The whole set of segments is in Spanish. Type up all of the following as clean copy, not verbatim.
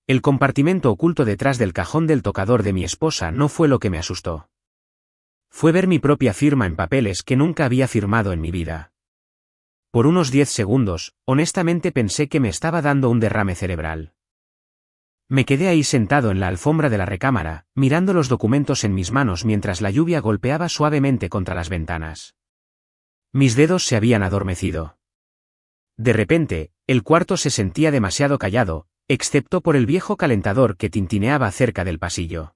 El compartimento oculto detrás del cajón del tocador de mi esposa no fue lo que me asustó. Fue ver mi propia firma en papeles que nunca había firmado en mi vida. Por unos 10 segundos, honestamente pensé que me estaba dando un derrame cerebral. Me quedé ahí sentado en la alfombra de la recámara, mirando los documentos en mis manos mientras la lluvia golpeaba suavemente contra las ventanas. Mis dedos se habían adormecido. De repente, el cuarto se sentía demasiado callado, excepto por el viejo calentador que tintineaba cerca del pasillo.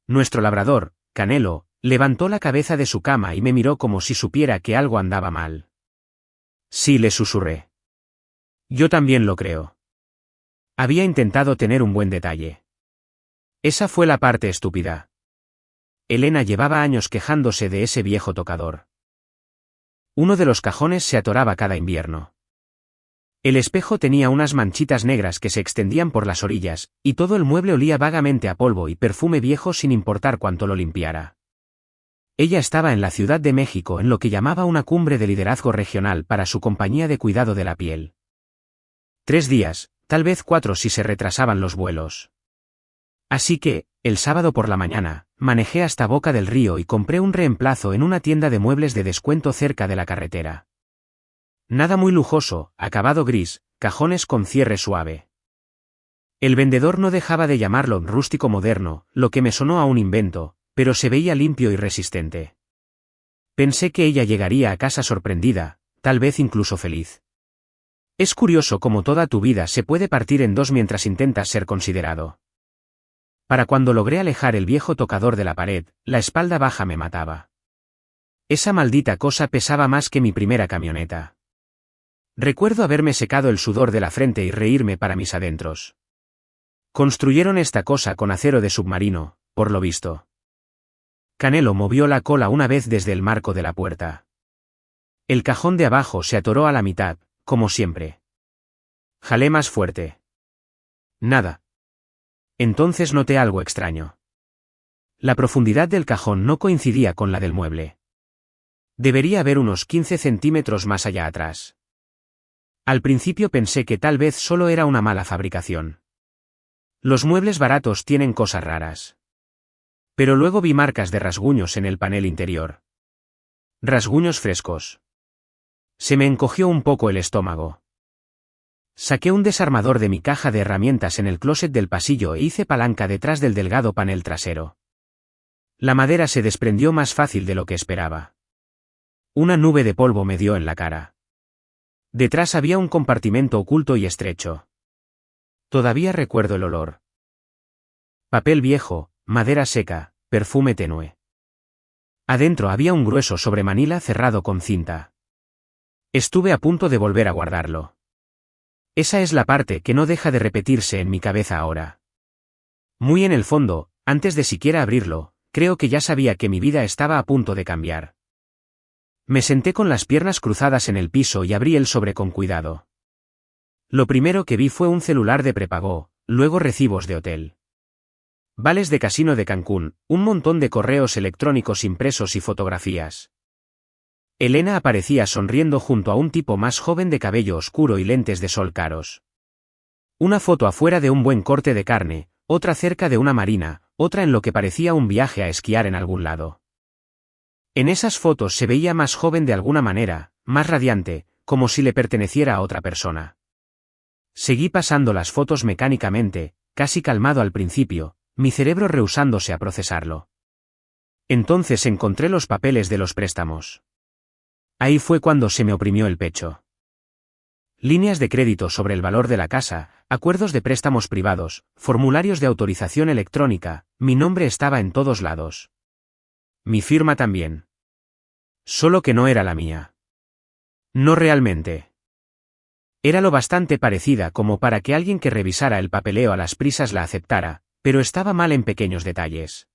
Nuestro labrador, Canelo, levantó la cabeza de su cama y me miró como si supiera que algo andaba mal. Sí, le susurré. Yo también lo creo. Había intentado tener un buen detalle. Esa fue la parte estúpida. Elena llevaba años quejándose de ese viejo tocador. Uno de los cajones se atoraba cada invierno. El espejo tenía unas manchitas negras que se extendían por las orillas, y todo el mueble olía vagamente a polvo y perfume viejo sin importar cuánto lo limpiara. Ella estaba en la Ciudad de México en lo que llamaba una cumbre de liderazgo regional para su compañía de cuidado de la piel. 3 días, tal vez 4 si se retrasaban los vuelos. Así que, el sábado por la mañana, manejé hasta Boca del Río y compré un reemplazo en una tienda de muebles de descuento cerca de la carretera. Nada muy lujoso, acabado gris, cajones con cierre suave. El vendedor no dejaba de llamarlo rústico moderno, lo que me sonó a un invento, pero se veía limpio y resistente. Pensé que ella llegaría a casa sorprendida, tal vez incluso feliz. Es curioso cómo toda tu vida se puede partir en dos mientras intentas ser considerado. Para cuando logré alejar el viejo tocador de la pared, la espalda baja me mataba. Esa maldita cosa pesaba más que mi primera camioneta. Recuerdo haberme secado el sudor de la frente y reírme para mis adentros. Construyeron esta cosa con acero de submarino, por lo visto. Canelo movió la cola una vez desde el marco de la puerta. El cajón de abajo se atoró a la mitad, como siempre. Jalé más fuerte. Nada. Entonces noté algo extraño. La profundidad del cajón no coincidía con la del mueble. Debería haber unos 15 centímetros más allá atrás. Al principio pensé que tal vez solo era una mala fabricación. Los muebles baratos tienen cosas raras. Pero luego vi marcas de rasguños en el panel interior. Rasguños frescos. Se me encogió un poco el estómago. Saqué un desarmador de mi caja de herramientas en el closet del pasillo e hice palanca detrás del delgado panel trasero. La madera se desprendió más fácil de lo que esperaba. Una nube de polvo me dio en la cara. Detrás había un compartimento oculto y estrecho. Todavía recuerdo el olor. Papel viejo, madera seca, perfume tenue. Adentro había un grueso sobremanila cerrado con cinta. Estuve a punto de volver a guardarlo. Esa es la parte que no deja de repetirse en mi cabeza ahora. Muy en el fondo, antes de siquiera abrirlo, creo que ya sabía que mi vida estaba a punto de cambiar. Me senté con las piernas cruzadas en el piso y abrí el sobre con cuidado. Lo primero que vi fue un celular de prepago, luego recibos de hotel. Vales de casino de Cancún, un montón de correos electrónicos impresos y fotografías. Elena aparecía sonriendo junto a un tipo más joven de cabello oscuro y lentes de sol caros. Una foto afuera de un buen corte de carne, otra cerca de una marina, otra en lo que parecía un viaje a esquiar en algún lado. En esas fotos se veía más joven de alguna manera, más radiante, como si le perteneciera a otra persona. Seguí pasando las fotos mecánicamente, casi calmado al principio, mi cerebro rehusándose a procesarlo. Entonces encontré los papeles de los préstamos. Ahí fue cuando se me oprimió el pecho. Líneas de crédito sobre el valor de la casa, acuerdos de préstamos privados, formularios de autorización electrónica, mi nombre estaba en todos lados. Mi firma también. Solo que no era la mía. No realmente. Era lo bastante parecida como para que alguien que revisara el papeleo a las prisas la aceptara, pero estaba mal en pequeños detalles.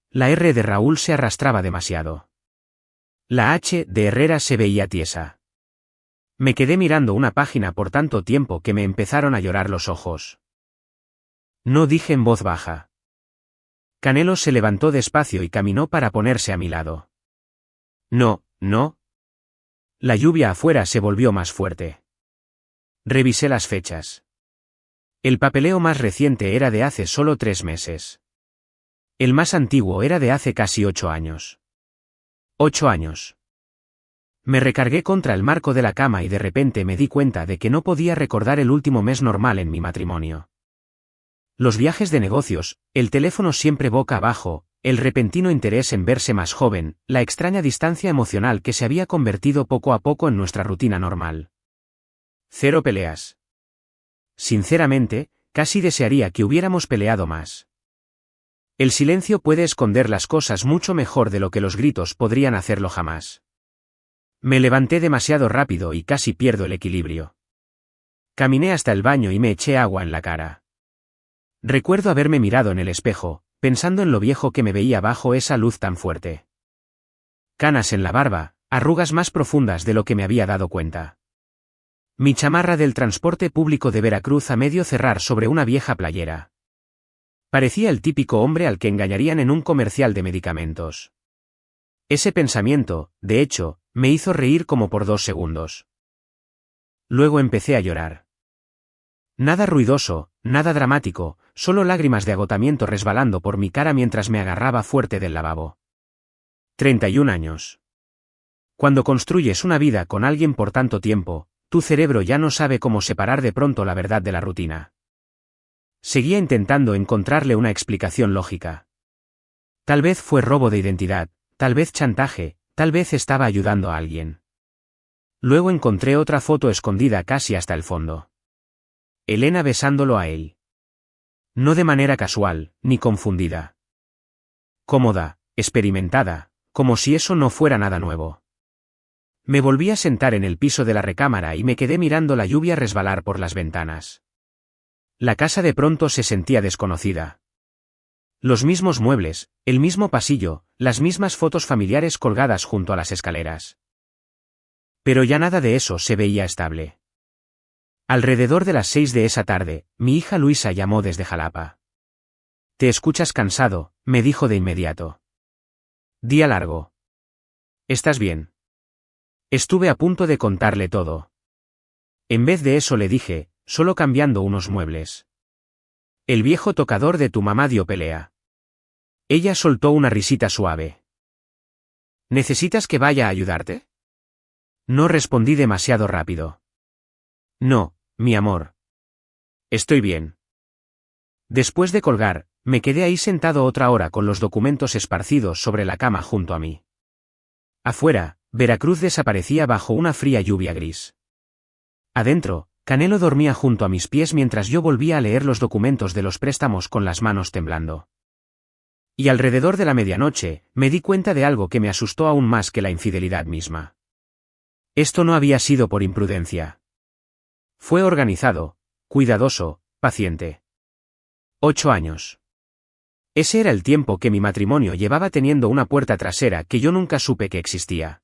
La R de Raúl se arrastraba demasiado. La H de Herrera se veía tiesa. Me quedé mirando una página por tanto tiempo que me empezaron a llorar los ojos. No dije en voz baja. Canelo se levantó despacio y caminó para ponerse a mi lado. No, no. La lluvia afuera se volvió más fuerte. Revisé las fechas. El papeleo más reciente era de hace solo 3 meses. El más antiguo era de hace casi 8 años. 8 años. Me recargué contra el marco de la cama y de repente me di cuenta de que no podía recordar el último mes normal en mi matrimonio. Los viajes de negocios, el teléfono siempre boca abajo, el repentino interés en verse más joven, la extraña distancia emocional que se había convertido poco a poco en nuestra rutina normal. 0 peleas. Sinceramente, casi desearía que hubiéramos peleado más. El silencio puede esconder las cosas mucho mejor de lo que los gritos podrían hacerlo jamás. Me levanté demasiado rápido y casi pierdo el equilibrio. Caminé hasta el baño y me eché agua en la cara. Recuerdo haberme mirado en el espejo, pensando en lo viejo que me veía bajo esa luz tan fuerte. Canas en la barba, arrugas más profundas de lo que me había dado cuenta. Mi chamarra del transporte público de Veracruz a medio cerrar sobre una vieja playera. Parecía el típico hombre al que engañarían en un comercial de medicamentos. Ese pensamiento, de hecho, me hizo reír como por 2 segundos. Luego empecé a llorar. Nada ruidoso, nada dramático, solo lágrimas de agotamiento resbalando por mi cara mientras me agarraba fuerte del lavabo. 31 años. Cuando construyes una vida con alguien por tanto tiempo, tu cerebro ya no sabe cómo separar de pronto la verdad de la rutina. Seguía intentando encontrarle una explicación lógica. Tal vez fue robo de identidad, tal vez chantaje, tal vez estaba ayudando a alguien. Luego encontré otra foto escondida casi hasta el fondo. Elena besándolo a él. No de manera casual, ni confundida. Cómoda, experimentada, como si eso no fuera nada nuevo. Me volví a sentar en el piso de la recámara y me quedé mirando la lluvia resbalar por las ventanas. La casa de pronto se sentía desconocida. Los mismos muebles, el mismo pasillo, las mismas fotos familiares colgadas junto a las escaleras. Pero ya nada de eso se veía estable. Alrededor de las 6 de esa tarde, mi hija Luisa llamó desde Jalapa. «Te escuchas cansado», me dijo de inmediato. «Día largo». «¿Estás bien?» Estuve a punto de contarle todo. En vez de eso le dije, solo cambiando unos muebles. «El viejo tocador de tu mamá dio pelea». Ella soltó una risita suave. «¿Necesitas que vaya a ayudarte?» No respondí demasiado rápido. «No, mi amor. Estoy bien». Después de colgar, me quedé ahí sentado otra hora con los documentos esparcidos sobre la cama junto a mí. Afuera, Veracruz desaparecía bajo una fría lluvia gris. Adentro, Canelo dormía junto a mis pies mientras yo volvía a leer los documentos de los préstamos con las manos temblando. Y alrededor de la medianoche, me di cuenta de algo que me asustó aún más que la infidelidad misma. Esto no había sido por imprudencia. Fue organizado, cuidadoso, paciente. 8 años. Ese era el tiempo que mi matrimonio llevaba teniendo una puerta trasera que yo nunca supe que existía.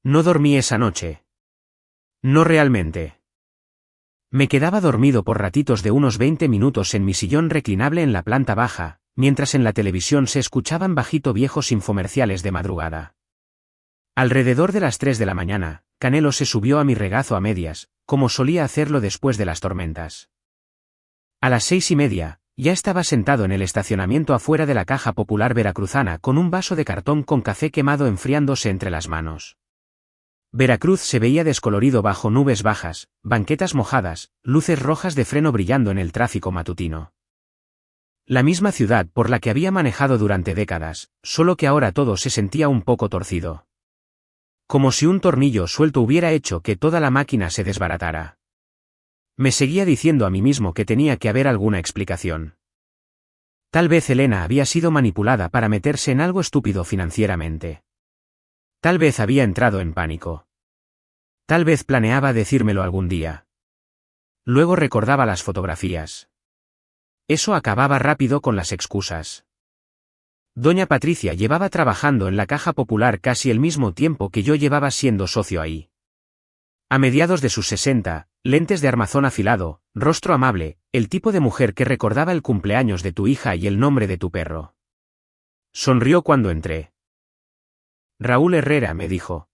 No dormí esa noche. No realmente. Me quedaba dormido por ratitos de unos 20 minutos en mi sillón reclinable en la planta baja, mientras en la televisión se escuchaban bajito viejos infomerciales de madrugada. Alrededor de las 3 de la mañana, Canelo se subió a mi regazo a medias, como solía hacerlo después de las tormentas. A las 6:30, ya estaba sentado en el estacionamiento afuera de la Caja Popular Veracruzana con un vaso de cartón con café quemado enfriándose entre las manos. Veracruz se veía descolorido bajo nubes bajas, banquetas mojadas, luces rojas de freno brillando en el tráfico matutino. La misma ciudad por la que había manejado durante décadas, solo que ahora todo se sentía un poco torcido. Como si un tornillo suelto hubiera hecho que toda la máquina se desbaratara. Me seguía diciendo a mí mismo que tenía que haber alguna explicación. Tal vez Elena había sido manipulada para meterse en algo estúpido financieramente. Tal vez había entrado en pánico. Tal vez planeaba decírmelo algún día. Luego recordaba las fotografías. Eso acababa rápido con las excusas. Doña Patricia llevaba trabajando en la Caja Popular casi el mismo tiempo que yo llevaba siendo socio ahí. A mediados de sus 60, lentes de armazón afilado, rostro amable, el tipo de mujer que recordaba el cumpleaños de tu hija y el nombre de tu perro. Sonrió cuando entré. Raúl Herrera me dijo.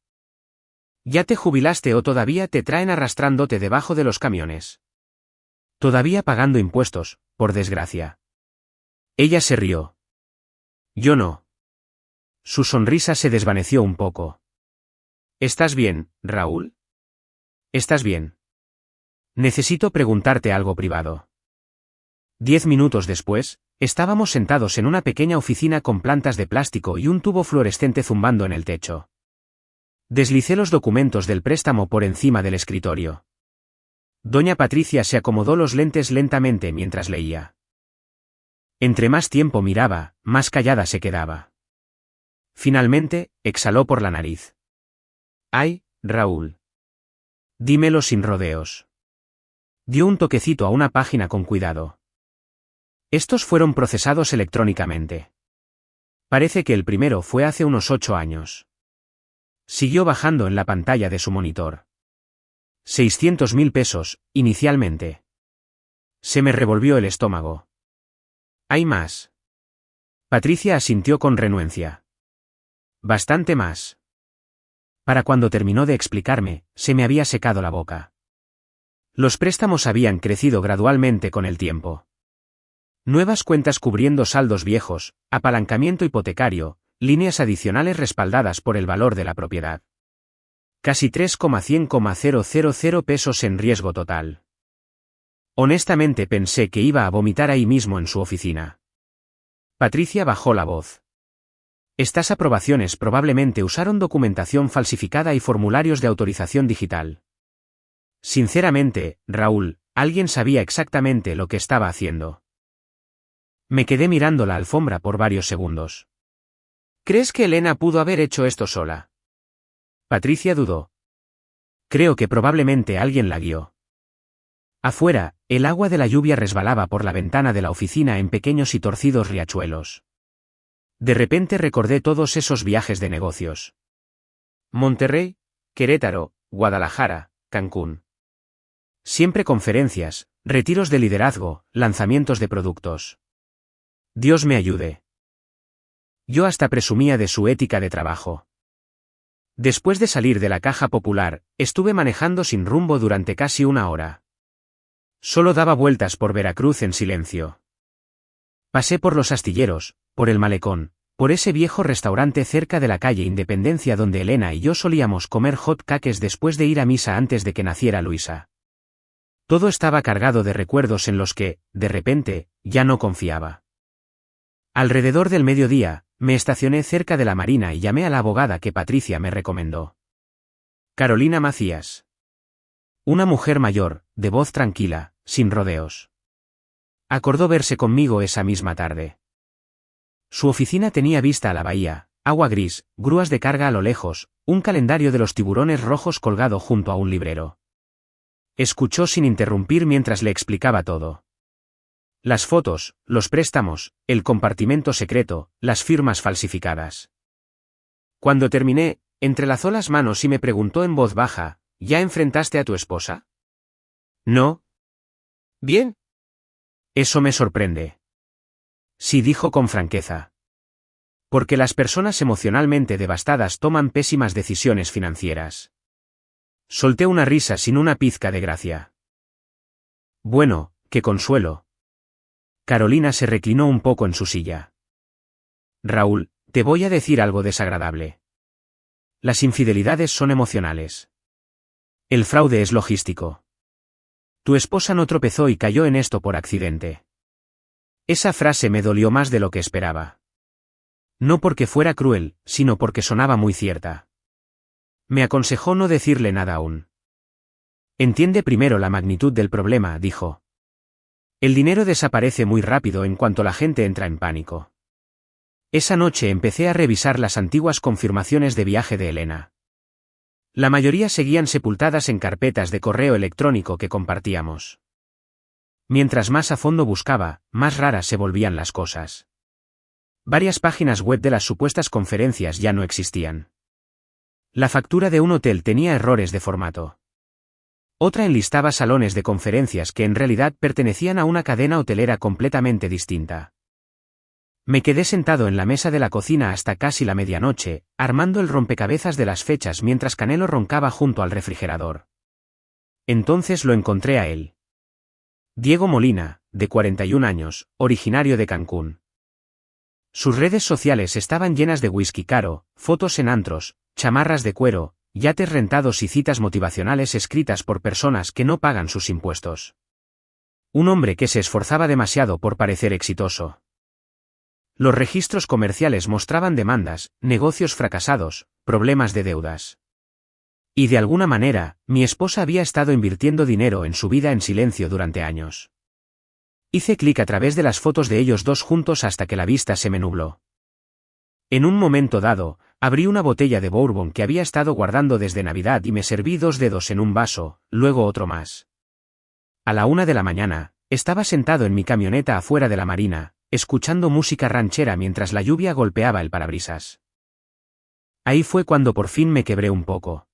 ¿Ya te jubilaste o todavía te traen arrastrándote debajo de los camiones? Todavía pagando impuestos, por desgracia. Ella se rió. Yo no. Su sonrisa se desvaneció un poco. ¿Estás bien, Raúl? ¿Estás bien? Necesito preguntarte algo privado. 10 minutos después, estábamos sentados en una pequeña oficina con plantas de plástico y un tubo fluorescente zumbando en el techo. Deslicé los documentos del préstamo por encima del escritorio. Doña Patricia se acomodó los lentes lentamente mientras leía. Entre más tiempo miraba, más callada se quedaba. Finalmente, exhaló por la nariz. Ay, Raúl. Dímelo sin rodeos. Dio un toquecito a una página con cuidado. Estos fueron procesados electrónicamente. Parece que el primero fue hace unos 8 años. Siguió bajando en la pantalla de su monitor. 600.000 pesos, inicialmente. Se me revolvió el estómago. ¿Hay más? Patricia asintió con renuencia. Bastante más. Para cuando terminó de explicarme, se me había secado la boca. Los préstamos habían crecido gradualmente con el tiempo. Nuevas cuentas cubriendo saldos viejos, apalancamiento hipotecario, líneas adicionales respaldadas por el valor de la propiedad. Casi 3,100,000 pesos en riesgo total. Honestamente pensé que iba a vomitar ahí mismo en su oficina. Patricia bajó la voz. Estas aprobaciones probablemente usaron documentación falsificada y formularios de autorización digital. Sinceramente, Raúl, alguien sabía exactamente lo que estaba haciendo. Me quedé mirando la alfombra por varios segundos. ¿Crees que Elena pudo haber hecho esto sola? Patricia dudó. Creo que probablemente alguien la guió. Afuera, el agua de la lluvia resbalaba por la ventana de la oficina en pequeños y torcidos riachuelos. De repente recordé todos esos viajes de negocios. Monterrey, Querétaro, Guadalajara, Cancún. Siempre conferencias, retiros de liderazgo, lanzamientos de productos. Dios me ayude. Yo hasta presumía de su ética de trabajo. Después de salir de la Caja Popular, estuve manejando sin rumbo durante casi 1 hora. Solo daba vueltas por Veracruz en silencio. Pasé por los astilleros, por el malecón, por ese viejo restaurante cerca de la calle Independencia donde Elena y yo solíamos comer hot cakes después de ir a misa antes de que naciera Luisa. Todo estaba cargado de recuerdos en los que, de repente, ya no confiaba. Alrededor del mediodía, me estacioné cerca de la marina y llamé a la abogada que Patricia me recomendó. Carolina Macías. Una mujer mayor, de voz tranquila, sin rodeos. Acordó verse conmigo esa misma tarde. Su oficina tenía vista a la bahía, agua gris, grúas de carga a lo lejos, un calendario de los tiburones rojos colgado junto a un librero. Escuchó sin interrumpir mientras le explicaba todo. Las fotos, los préstamos, el compartimento secreto, las firmas falsificadas. Cuando terminé, entrelazó las manos y me preguntó en voz baja, ¿ya enfrentaste a tu esposa? No. Bien. Eso me sorprende. Sí, dijo con franqueza. Porque las personas emocionalmente devastadas toman pésimas decisiones financieras. Solté una risa sin una pizca de gracia. Bueno, qué consuelo. Carolina se reclinó un poco en su silla. Raúl, te voy a decir algo desagradable. Las infidelidades son emocionales. El fraude es logístico. Tu esposa no tropezó y cayó en esto por accidente. Esa frase me dolió más de lo que esperaba. No porque fuera cruel, sino porque sonaba muy cierta. Me aconsejó no decirle nada aún. Entiende primero la magnitud del problema, dijo. El dinero desaparece muy rápido en cuanto la gente entra en pánico. Esa noche empecé a revisar las antiguas confirmaciones de viaje de Elena. La mayoría seguían sepultadas en carpetas de correo electrónico que compartíamos. Mientras más a fondo buscaba, más raras se volvían las cosas. Varias páginas web de las supuestas conferencias ya no existían. La factura de un hotel tenía errores de formato. Otra enlistaba salones de conferencias que en realidad pertenecían a una cadena hotelera completamente distinta. Me quedé sentado en la mesa de la cocina hasta casi la medianoche, armando el rompecabezas de las fechas mientras Canelo roncaba junto al refrigerador. Entonces lo encontré a él. Diego Molina, de 41 años, originario de Cancún. Sus redes sociales estaban llenas de whisky caro, fotos en antros, chamarras de cuero, yates rentados y citas motivacionales escritas por personas que no pagan sus impuestos. Un hombre que se esforzaba demasiado por parecer exitoso. Los registros comerciales mostraban demandas, negocios fracasados, problemas de deudas. Y de alguna manera, mi esposa había estado invirtiendo dinero en su vida en silencio durante años. Hice clic a través de las fotos de ellos dos juntos hasta que la vista se me nubló. En un momento dado, abrí una botella de bourbon que había estado guardando desde Navidad y me serví 2 dedos en un vaso, luego otro más. A la 1 de la mañana, estaba sentado en mi camioneta afuera de la marina, escuchando música ranchera mientras la lluvia golpeaba el parabrisas. Ahí fue cuando por fin me quebré un poco.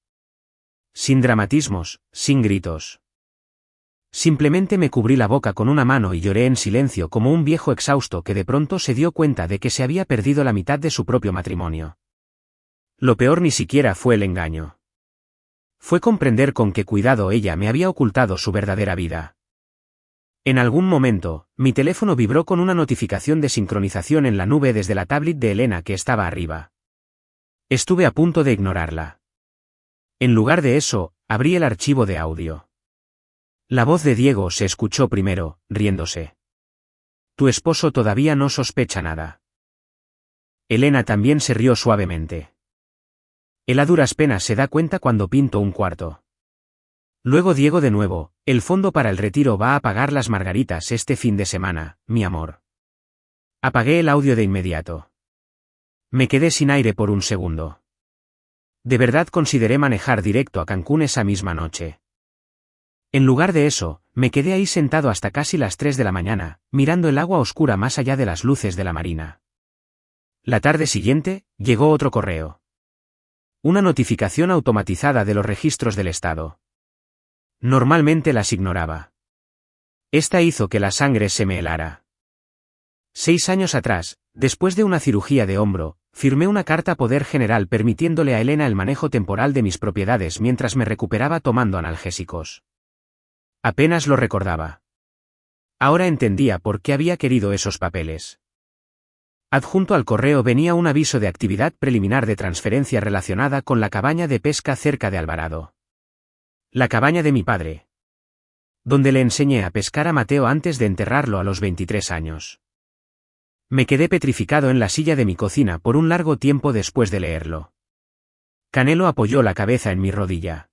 Sin dramatismos, sin gritos. Simplemente me cubrí la boca con una mano y lloré en silencio como un viejo exhausto que de pronto se dio cuenta de que se había perdido la mitad de su propio matrimonio. Lo peor ni siquiera fue el engaño. Fue comprender con qué cuidado ella me había ocultado su verdadera vida. En algún momento, mi teléfono vibró con una notificación de sincronización en la nube desde la tablet de Elena que estaba arriba. Estuve a punto de ignorarla. En lugar de eso, abrí el archivo de audio. La voz de Diego se escuchó primero, riéndose. Tu esposo todavía no sospecha nada. Elena también se rió suavemente. Él a duras penas se da cuenta cuando pinto un cuarto. Luego Diego de nuevo, el fondo para el retiro va a pagar las margaritas este fin de semana, mi amor. Apagué el audio de inmediato. Me quedé sin aire por un segundo. De verdad consideré manejar directo a Cancún esa misma noche. En lugar de eso, me quedé ahí sentado hasta casi las 3 de la mañana, mirando el agua oscura más allá de las luces de la marina. La tarde siguiente, llegó otro correo. Una notificación automatizada de los registros del Estado. Normalmente las ignoraba. Esta hizo que la sangre se me helara. 6 años atrás, después de una cirugía de hombro, firmé una carta a Poder General permitiéndole a Elena el manejo temporal de mis propiedades mientras me recuperaba tomando analgésicos. Apenas lo recordaba. Ahora entendía por qué había querido esos papeles. Adjunto al correo venía un aviso de actividad preliminar de transferencia relacionada con la cabaña de pesca cerca de Alvarado. La cabaña de mi padre. Donde le enseñé a pescar a Mateo antes de enterrarlo a los 23 años. Me quedé petrificado en la silla de mi cocina por un largo tiempo después de leerlo. Canelo apoyó la cabeza en mi rodilla.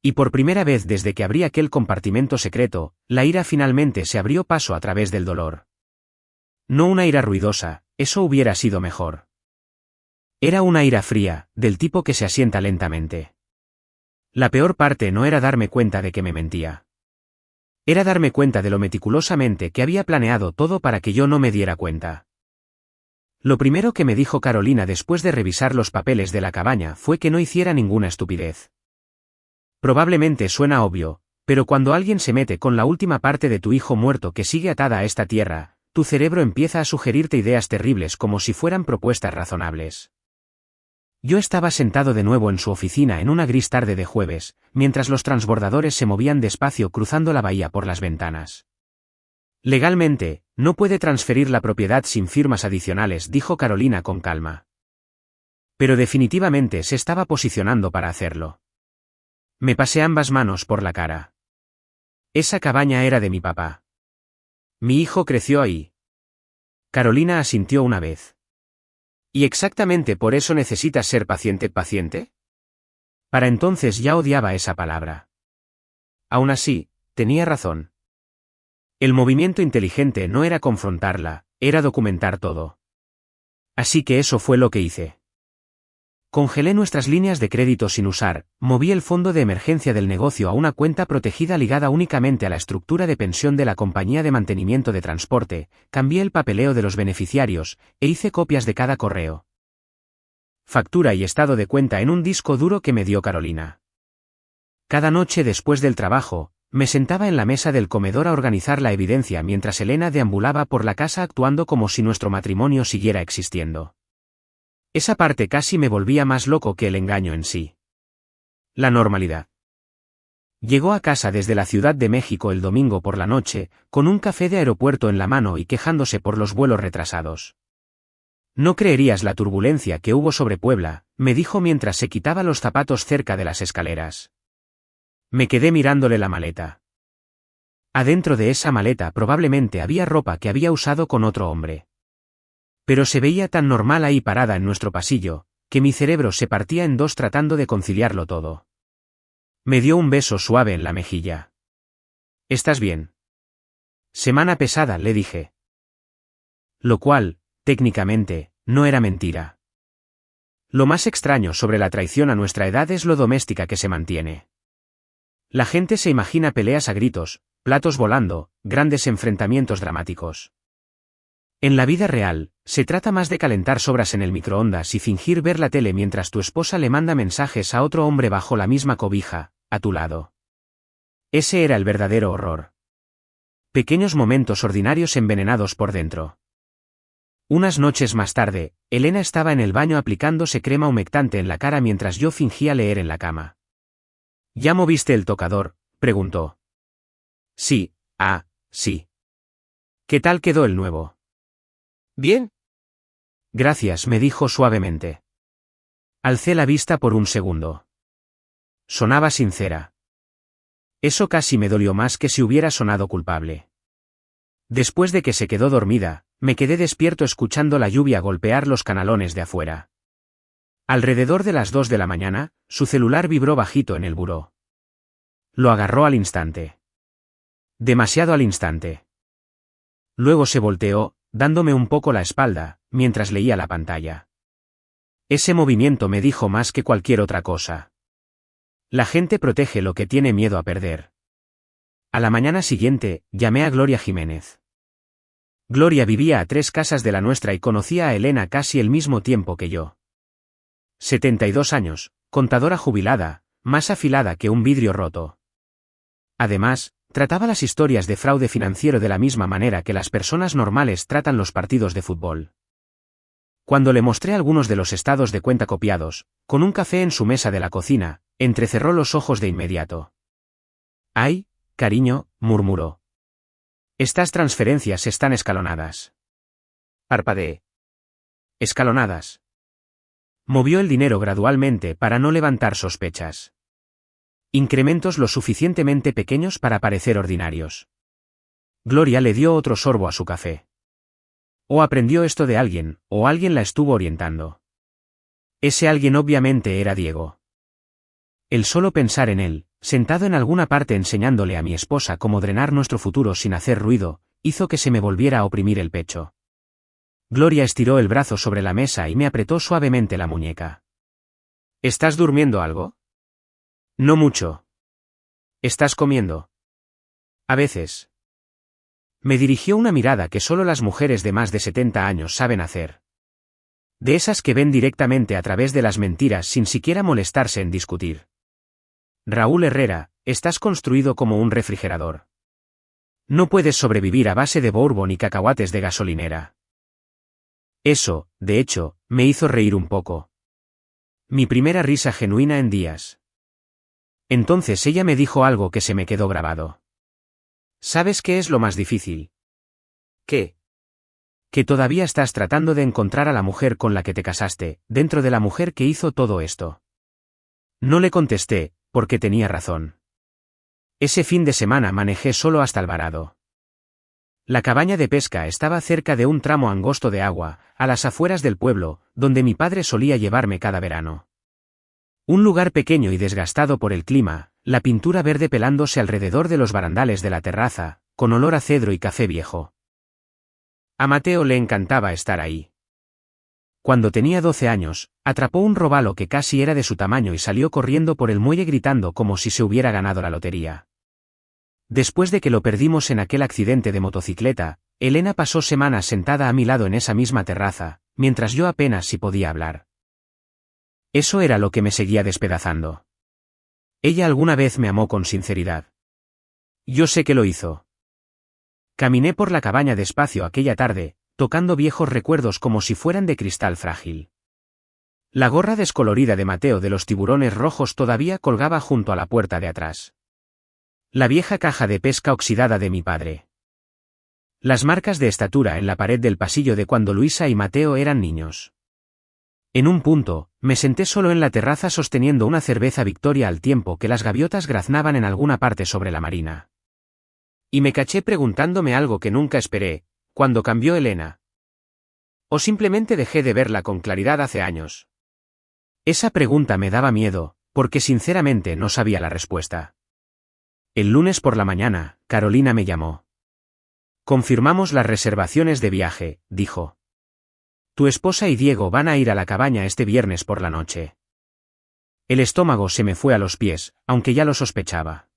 Y por primera vez desde que abrí aquel compartimento secreto, la ira finalmente se abrió paso a través del dolor. No una ira ruidosa, eso hubiera sido mejor. Era una ira fría, del tipo que se asienta lentamente. La peor parte no era darme cuenta de que me mentía. Era darme cuenta de lo meticulosamente que había planeado todo para que yo no me diera cuenta. Lo primero que me dijo Carolina después de revisar los papeles de la cabaña fue que no hiciera ninguna estupidez. Probablemente suena obvio, pero cuando alguien se mete con la última parte de tu hijo muerto que sigue atada a esta tierra, tu cerebro empieza a sugerirte ideas terribles como si fueran propuestas razonables. Yo estaba sentado de nuevo en su oficina en una gris tarde de jueves, mientras los transbordadores se movían despacio cruzando la bahía por las ventanas. Legalmente, no puede transferir la propiedad sin firmas adicionales, dijo Carolina con calma. Pero definitivamente se estaba posicionando para hacerlo. Me pasé ambas manos por la cara. Esa cabaña era de mi papá. Mi hijo creció ahí. Carolina asintió una vez. ¿Y exactamente por eso necesitas ser paciente? Para entonces ya odiaba esa palabra. Aún así, tenía razón. El movimiento inteligente no era confrontarla, era documentar todo. Así que eso fue lo que hice. Congelé nuestras líneas de crédito sin usar, moví el fondo de emergencia del negocio a una cuenta protegida ligada únicamente a la estructura de pensión de la compañía de mantenimiento de transporte, cambié el papeleo de los beneficiarios, e hice copias de cada correo. Factura y estado de cuenta en un disco duro que me dio Carolina. Cada noche después del trabajo, me sentaba en la mesa del comedor a organizar la evidencia mientras Elena deambulaba por la casa actuando como si nuestro matrimonio siguiera existiendo. Esa parte casi me volvía más loco que el engaño en sí. La normalidad. Llegó a casa desde la Ciudad de México el domingo por la noche, con un café de aeropuerto en la mano y quejándose por los vuelos retrasados. No creerías la turbulencia que hubo sobre Puebla, me dijo mientras se quitaba los zapatos cerca de las escaleras. Me quedé mirándole la maleta. Adentro de esa maleta probablemente había ropa que había usado con otro hombre. Pero se veía tan normal ahí parada en nuestro pasillo, que mi cerebro se partía en dos tratando de conciliarlo todo. Me dio un beso suave en la mejilla. ¿Estás bien? Semana pesada, le dije. Lo cual, técnicamente, no era mentira. Lo más extraño sobre la traición a nuestra edad es lo doméstica que se mantiene. La gente se imagina peleas a gritos, platos volando, grandes enfrentamientos dramáticos. En la vida real, se trata más de calentar sobras en el microondas y fingir ver la tele mientras tu esposa le manda mensajes a otro hombre bajo la misma cobija, a tu lado. Ese era el verdadero horror. Pequeños momentos ordinarios envenenados por dentro. Unas noches más tarde, Elena estaba en el baño aplicándose crema humectante en la cara mientras yo fingía leer en la cama. ¿Ya moviste el tocador?, preguntó. Sí, sí. ¿Qué tal quedó el nuevo? Bien. Gracias, me dijo suavemente. Alcé la vista por un segundo. Sonaba sincera. Eso casi me dolió más que si hubiera sonado culpable. Después de que se quedó dormida, me quedé despierto escuchando la lluvia golpear los canalones de afuera. Alrededor de las 2 de la mañana, su celular vibró bajito en el buró. Lo agarró al instante. Demasiado al instante. Luego se volteó, dándome un poco la espalda, mientras leía la pantalla. Ese movimiento me dijo más que cualquier otra cosa. La gente protege lo que tiene miedo a perder. A la mañana siguiente, llamé a Gloria Jiménez. Gloria vivía a 3 casas de la nuestra y conocía a Elena casi el mismo tiempo que yo. 72 años, contadora jubilada, más afilada que un vidrio roto. Además, trataba las historias de fraude financiero de la misma manera que las personas normales tratan los partidos de fútbol. Cuando le mostré algunos de los estados de cuenta copiados, con un café en su mesa de la cocina, entrecerró los ojos de inmediato. «Ay, cariño», murmuró. «Estas transferencias están escalonadas». Parpadeé. «Escalonadas». Movió el dinero gradualmente para no levantar sospechas. Incrementos lo suficientemente pequeños para parecer ordinarios. Gloria le dio otro sorbo a su café. O aprendió esto de alguien, o alguien la estuvo orientando. Ese alguien obviamente era Diego. El solo pensar en él, sentado en alguna parte enseñándole a mi esposa cómo drenar nuestro futuro sin hacer ruido, hizo que se me volviera a oprimir el pecho. Gloria estiró el brazo sobre la mesa y me apretó suavemente la muñeca. ¿Estás durmiendo algo? No mucho. ¿Estás comiendo? A veces. Me dirigió una mirada que solo las mujeres de más de 70 años saben hacer. De esas que ven directamente a través de las mentiras sin siquiera molestarse en discutir. Raúl Herrera, estás construido como un refrigerador. No puedes sobrevivir a base de bourbon y cacahuates de gasolinera. Eso, de hecho, me hizo reír un poco. Mi primera risa genuina en días. Entonces ella me dijo algo que se me quedó grabado. ¿Sabes qué es lo más difícil? ¿Qué? Que todavía estás tratando de encontrar a la mujer con la que te casaste, dentro de la mujer que hizo todo esto. No le contesté, porque tenía razón. Ese fin de semana manejé solo hasta Alvarado. La cabaña de pesca estaba cerca de un tramo angosto de agua, a las afueras del pueblo, donde mi padre solía llevarme cada verano. Un lugar pequeño y desgastado por el clima, la pintura verde pelándose alrededor de los barandales de la terraza, con olor a cedro y café viejo. A Mateo le encantaba estar ahí. Cuando tenía 12 años, atrapó un robalo que casi era de su tamaño y salió corriendo por el muelle gritando como si se hubiera ganado la lotería. Después de que lo perdimos en aquel accidente de motocicleta, Elena pasó semanas sentada a mi lado en esa misma terraza, mientras yo apenas si podía hablar. Eso era lo que me seguía despedazando. Ella alguna vez me amó con sinceridad. Yo sé que lo hizo. Caminé por la cabaña despacio aquella tarde, tocando viejos recuerdos como si fueran de cristal frágil. La gorra descolorida de Mateo de los tiburones rojos todavía colgaba junto a la puerta de atrás. La vieja caja de pesca oxidada de mi padre. Las marcas de estatura en la pared del pasillo de cuando Luisa y Mateo eran niños. En un punto, me senté solo en la terraza sosteniendo una cerveza Victoria al tiempo que las gaviotas graznaban en alguna parte sobre la marina. Y me caché preguntándome algo que nunca esperé, ¿cuándo cambió Elena? ¿O simplemente dejé de verla con claridad hace años? Esa pregunta me daba miedo, porque sinceramente no sabía la respuesta. El lunes por la mañana, Carolina me llamó. Confirmamos las reservaciones de viaje, dijo. Tu esposa y Diego van a ir a la cabaña este viernes por la noche. El estómago se me fue a los pies, aunque ya lo sospechaba.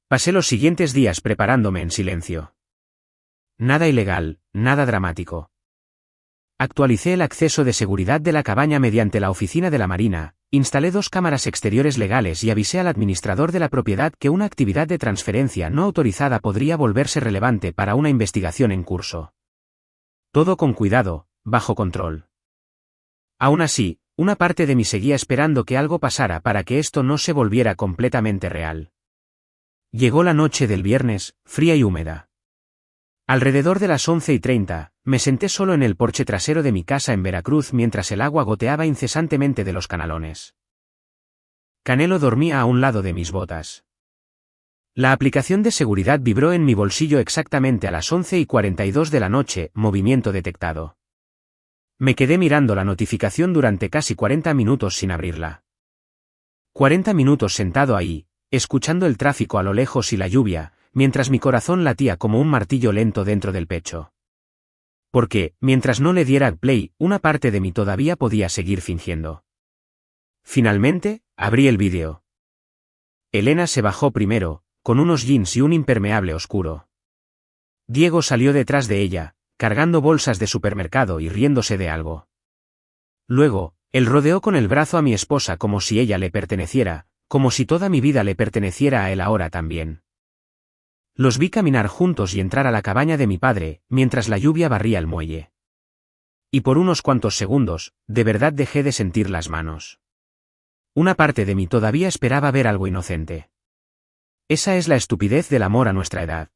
Pasé los siguientes días preparándome en silencio. Nada ilegal, nada dramático. Actualicé el acceso de seguridad de la cabaña mediante la oficina de la Marina, instalé 2 cámaras exteriores legales y avisé al administrador de la propiedad que una actividad de transferencia no autorizada podría volverse relevante para una investigación en curso. Todo con cuidado, bajo control. Aún así, una parte de mí seguía esperando que algo pasara para que esto no se volviera completamente real. Llegó la noche del viernes, fría y húmeda. Alrededor de las 11:30, me senté solo en el porche trasero de mi casa en Veracruz mientras el agua goteaba incesantemente de los canalones. Canelo dormía a un lado de mis botas. La aplicación de seguridad vibró en mi bolsillo exactamente a las 11:42 de la noche, movimiento detectado. Me quedé mirando la notificación durante casi 40 minutos sin abrirla. 40 minutos sentado ahí, escuchando el tráfico a lo lejos y la lluvia, mientras mi corazón latía como un martillo lento dentro del pecho. Porque, mientras no le diera play, una parte de mí todavía podía seguir fingiendo. Finalmente, abrí el vídeo. Elena se bajó primero, con unos jeans y un impermeable oscuro. Diego salió detrás de ella, cargando bolsas de supermercado y riéndose de algo. Luego, él rodeó con el brazo a mi esposa como si ella le perteneciera, como si toda mi vida le perteneciera a él ahora también. Los vi caminar juntos y entrar a la cabaña de mi padre, mientras la lluvia barría el muelle. Y por unos cuantos segundos, de verdad dejé de sentir las manos. Una parte de mí todavía esperaba ver algo inocente. Esa es la estupidez del amor a nuestra edad.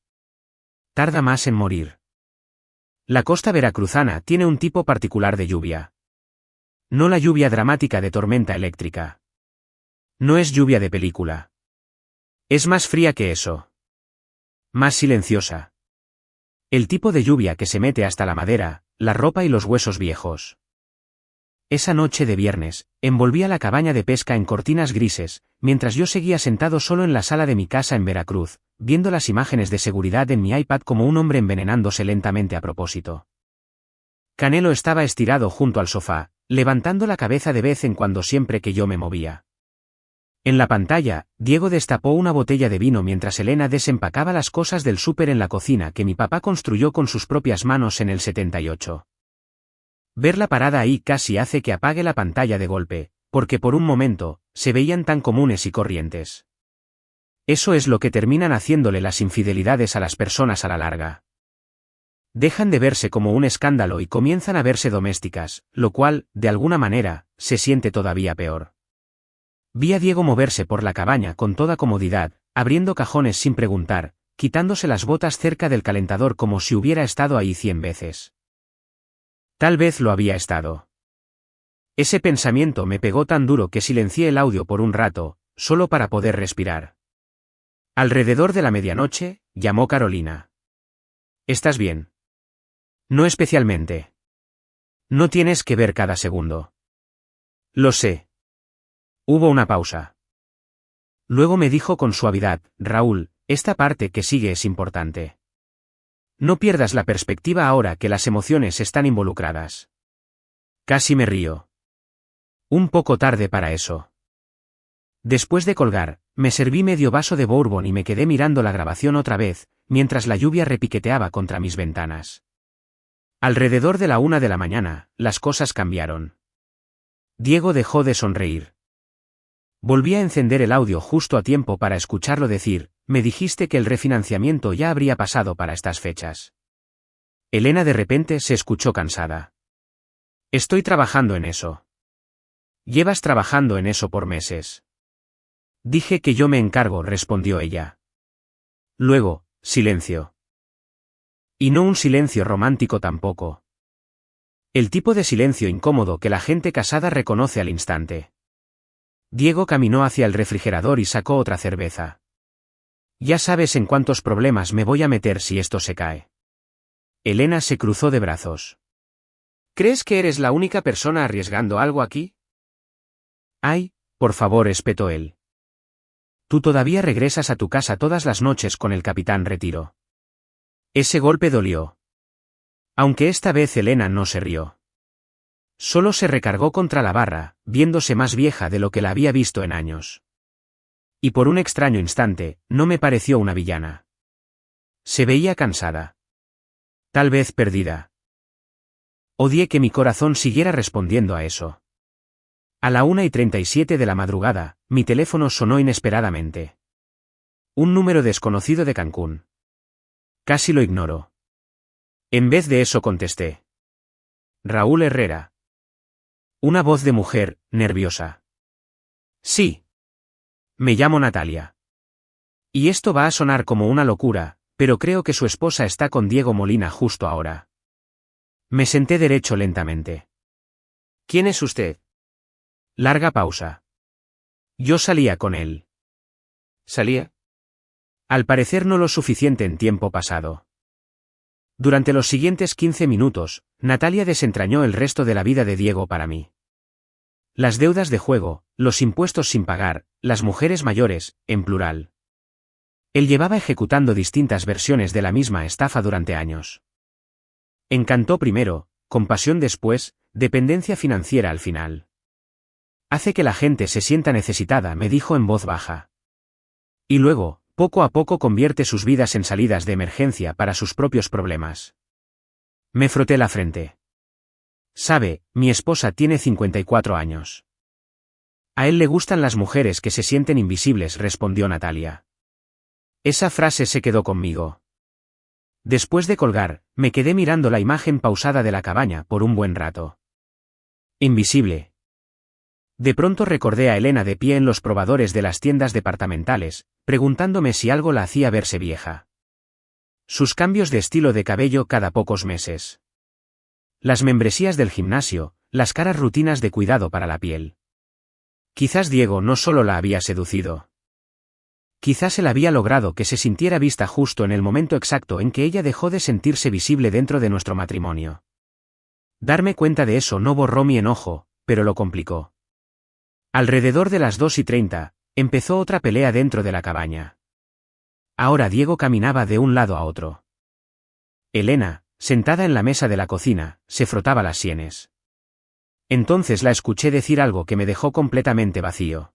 Tarda más en morir. La costa veracruzana tiene un tipo particular de lluvia. No la lluvia dramática de tormenta eléctrica. No es lluvia de película. Es más fría que eso. Más silenciosa. El tipo de lluvia que se mete hasta la madera, la ropa y los huesos viejos. Esa noche de viernes, envolvía la cabaña de pesca en cortinas grises, mientras yo seguía sentado solo en la sala de mi casa en Veracruz, viendo las imágenes de seguridad en mi iPad como un hombre envenenándose lentamente a propósito. Canelo estaba estirado junto al sofá, levantando la cabeza de vez en cuando siempre que yo me movía. En la pantalla, Diego destapó una botella de vino mientras Elena desempacaba las cosas del súper en la cocina que mi papá construyó con sus propias manos en el 78. Verla parada ahí casi hace que apague la pantalla de golpe, porque por un momento, se veían tan comunes y corrientes. Eso es lo que terminan haciéndole las infidelidades a las personas a la larga. Dejan de verse como un escándalo y comienzan a verse domésticas, lo cual, de alguna manera, se siente todavía peor. Vi a Diego moverse por la cabaña con toda comodidad, abriendo cajones sin preguntar, quitándose las botas cerca del calentador como si hubiera estado ahí 100 veces. Tal vez lo había estado. Ese pensamiento me pegó tan duro que silencié el audio por un rato, solo para poder respirar. Alrededor de la medianoche, llamó Carolina. ¿Estás bien? No especialmente. No tienes que ver cada segundo. Lo sé. Hubo una pausa. Luego me dijo con suavidad, Raúl, esta parte que sigue es importante. No pierdas la perspectiva ahora que las emociones están involucradas. Casi me río. Un poco tarde para eso. Después de colgar, me serví medio vaso de bourbon y me quedé mirando la grabación otra vez, mientras la lluvia repiqueteaba contra mis ventanas. Alrededor de la 1 de la mañana, las cosas cambiaron. Diego dejó de sonreír. Volví a encender el audio justo a tiempo para escucharlo decir, me dijiste que el refinanciamiento ya habría pasado para estas fechas. Elena de repente se escuchó cansada. Estoy trabajando en eso. Llevas trabajando en eso por meses. Dije que yo me encargo, respondió ella. Luego, silencio. Y no un silencio romántico tampoco. El tipo de silencio incómodo que la gente casada reconoce al instante. Diego caminó hacia el refrigerador y sacó otra cerveza. Ya sabes en cuántos problemas me voy a meter si esto se cae. Elena se cruzó de brazos. ¿Crees que eres la única persona arriesgando algo aquí? Ay, por favor, espetó él. Tú todavía regresas a tu casa todas las noches con el capitán Retiro. Ese golpe dolió. Aunque esta vez Elena no se rió. Solo se recargó contra la barra, viéndose más vieja de lo que la había visto en años. Y por un extraño instante, no me pareció una villana. Se veía cansada. Tal vez perdida. Odié que mi corazón siguiera respondiendo a eso. A la 1:37 de la madrugada, mi teléfono sonó inesperadamente. Un número desconocido de Cancún. Casi lo ignoro. En vez de eso contesté. Raúl Herrera. Una voz de mujer, nerviosa. Sí. Me llamo Natalia. Y esto va a sonar como una locura, pero creo que su esposa está con Diego Molina justo ahora. Me senté derecho lentamente. ¿Quién es usted? Larga pausa. Yo salía con él. ¿Salía? Al parecer no lo suficiente en tiempo pasado. Durante los siguientes 15 minutos, Natalia desentrañó el resto de la vida de Diego para mí. Las deudas de juego, los impuestos sin pagar, las mujeres mayores, en plural. Él llevaba ejecutando distintas versiones de la misma estafa durante años. Encantó primero, compasión después, dependencia financiera al final. Hace que la gente se sienta necesitada, me dijo en voz baja. Y luego, poco a poco convierte sus vidas en salidas de emergencia para sus propios problemas. Me froté la frente. Sabe, mi esposa tiene 54 años. A él le gustan las mujeres que se sienten invisibles, respondió Natalia. Esa frase se quedó conmigo. Después de colgar, me quedé mirando la imagen pausada de la cabaña por un buen rato. Invisible. De pronto recordé a Elena de pie en los probadores de las tiendas departamentales, preguntándome si algo la hacía verse vieja. Sus cambios de estilo de cabello cada pocos meses. Las membresías del gimnasio, las caras rutinas de cuidado para la piel. Quizás Diego no solo la había seducido. Quizás él había logrado que se sintiera vista justo en el momento exacto en que ella dejó de sentirse visible dentro de nuestro matrimonio. Darme cuenta de eso no borró mi enojo, pero lo complicó. Alrededor de las 2:30, empezó otra pelea dentro de la cabaña. Ahora Diego caminaba de un lado a otro. Elena, sentada en la mesa de la cocina, se frotaba las sienes. Entonces la escuché decir algo que me dejó completamente vacío.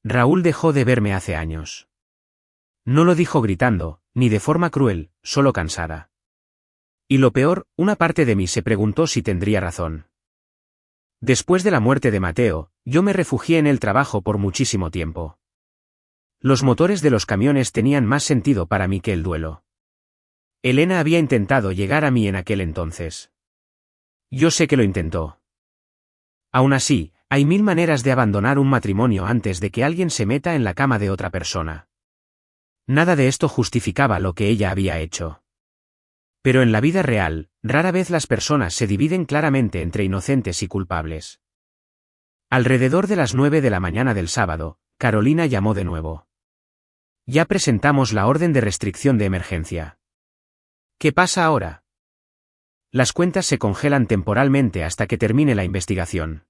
Raúl dejó de verme hace años. No lo dijo gritando, ni de forma cruel, solo cansada. Y lo peor, una parte de mí se preguntó si tendría razón. Después de la muerte de Mateo, yo me refugié en el trabajo por muchísimo tiempo. Los motores de los camiones tenían más sentido para mí que el duelo. Elena había intentado llegar a mí en aquel entonces. Yo sé que lo intentó. Aún así, hay 1000 maneras de abandonar un matrimonio antes de que alguien se meta en la cama de otra persona. Nada de esto justificaba lo que ella había hecho. Pero en la vida real, rara vez las personas se dividen claramente entre inocentes y culpables. Alrededor de las 9 de la mañana del sábado, Carolina llamó de nuevo. Ya presentamos la orden de restricción de emergencia. ¿Qué pasa ahora? Las cuentas se congelan temporalmente hasta que termine la investigación.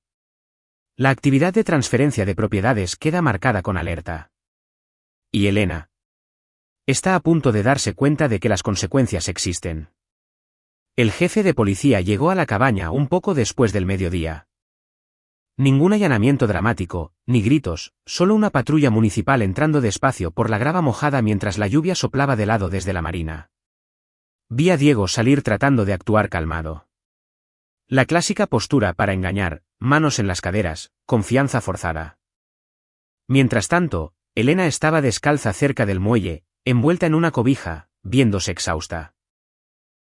La actividad de transferencia de propiedades queda marcada con alerta. ¿Y Elena? Está a punto de darse cuenta de que las consecuencias existen. El jefe de policía llegó a la cabaña un poco después del mediodía. Ningún allanamiento dramático, ni gritos, solo una patrulla municipal entrando despacio por la grava mojada mientras la lluvia soplaba de lado desde la marina. Vi a Diego salir tratando de actuar calmado. La clásica postura para engañar, manos en las caderas, confianza forzada. Mientras tanto, Elena estaba descalza cerca del muelle, envuelta en una cobija, viéndose exhausta.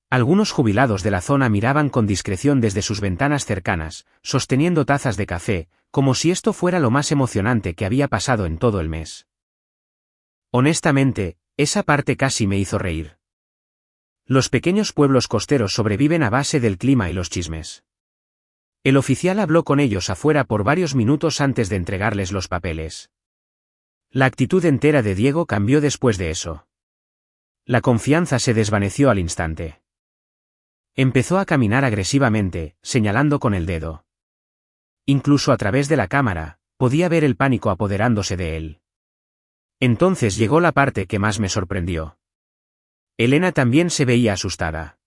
Algunos jubilados de la zona miraban con discreción desde sus ventanas cercanas, sosteniendo tazas de café, como si esto fuera lo más emocionante que había pasado en todo el mes. Honestamente, Esa parte casi me hizo reír. Los pequeños pueblos costeros sobreviven a base del clima y los chismes. El oficial habló con ellos afuera por varios minutos antes de entregarles los papeles. La actitud entera de Diego cambió después de eso. La confianza se desvaneció al instante. Empezó a caminar agresivamente, señalando con el dedo. Incluso a través de la cámara, podía ver el pánico apoderándose de él. Entonces llegó la parte que más me sorprendió. Elena también se veía asustada.